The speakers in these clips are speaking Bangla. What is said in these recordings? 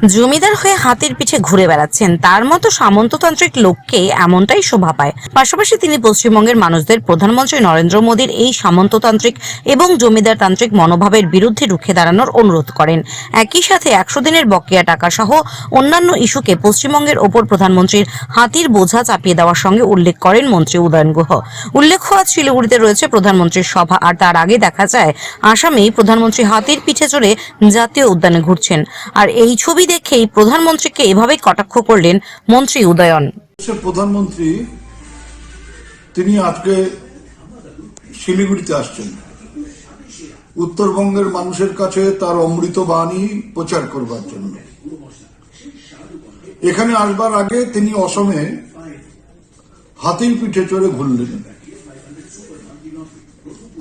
জমিদার হয়ে হাতির পিঠে ঘুরে বেড়াচ্ছেন, তার মতো সামন্ততান্ত্রিক লোককে এমনটাই শোভা পায়। পাশাপাশি তিনি পশ্চিমবঙ্গের মানুষদের প্রধানমন্ত্রী নরেন্দ্র মোদীর এই সামন্ততান্ত্রিক এবং জমিদারতান্ত্রিক মনোভাবের বিরুদ্ধে রুখে দাঁড়ানোর অনুরোধ করেন। একই সাথে 100 দিনের বকেয়া টাকা সহ অন্যান্য ইস্যুকে পশ্চিমবঙ্গের ওপর প্রধানমন্ত্রীর হাতির বোঝা চাপিয়ে দেওয়ার সঙ্গে উল্লেখ করেন মন্ত্রী উদয়ন গুহ। উল্লেখ্য, আজ শিলিগুড়িতে রয়েছে প্রধানমন্ত্রীর সভা, আর তার আগে দেখা যায় আসামেই প্রধানমন্ত্রী হাতির পিঠে চড়ে জাতীয় উদ্যানে ঘুরছেন। আর এই ছবি দেখেই প্রধানমন্ত্রীকে এভাবেই কটাক্ষ করলেন মন্ত্রী উদয়ন। প্রধানমন্ত্রী তিনি আজকে শিলিগুড়িতে আসছেন উত্তরবঙ্গের মানুষের কাছে তার অমৃত বাণী প্রচার করবার জন্য। এখানে আসবার আগে তিনি অসমে হাতির পিঠে চড়ে ঘুরলেন।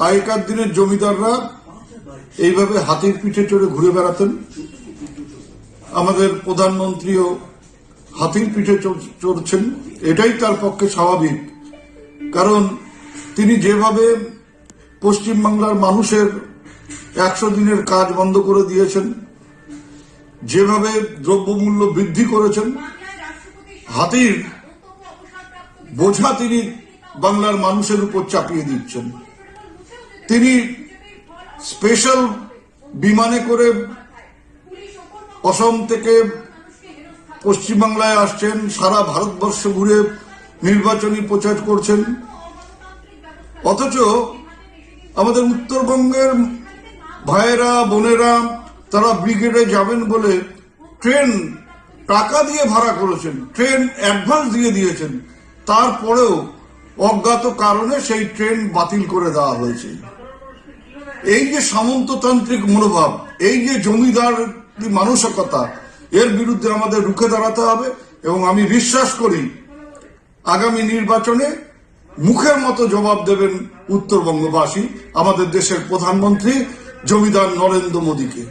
আগেকার দিনের জমিদাররা এইভাবে হাতির পিঠে চড়ে ঘুরে বেড়াতেন। আমাদের প্রধানমন্ত্রীও হাতির পিঠে চড়ছেন, এটাই তার পক্ষে স্বাভাবিক। কারণ তিনি যেভাবে পশ্চিমবাংলার মানুষের 100 দিনের কাজ বন্ধ করে দিয়েছেন, যেভাবে দ্রব্যমূল্য বৃদ্ধি করেছেন, হাতির বোঝা তিনি বাংলার মানুষের উপর চাপিয়ে দিচ্ছেন। তিনি স্পেশাল বিমানে করে অসম থেকে পশ্চিমবাংলায় আসছেন, সারা ভারতবর্ষ ঘুরে নির্বাচনী প্রচার করছেন। অথচ আমাদের উত্তরবঙ্গের ভাইয়েরা বোনেরা তারা ব্রিগেডে যাবেন বলে ট্রেন টাকা দিয়ে ভাড়া করেছেন, ট্রেন অ্যাডভান্স দিয়ে দিয়েছেন, তারপরেও অজ্ঞাত কারণে সেই ট্রেন বাতিল করে দেওয়া হয়েছে। এই যে সামন্ততান্ত্রিক মনোভাব, এই যে জমিদার মানসিকতা, এর বিরুদ্ধে আমাদের রুখে দাঁড়াতে হবে। এবং আমি বিশ্বাস করি আগামী নির্বাচনে মুখের মতো জবাব দেবেন উত্তরবঙ্গবাসী আমাদের দেশের প্রধানমন্ত্রী জমিদার নরেন্দ্র মোদীকে।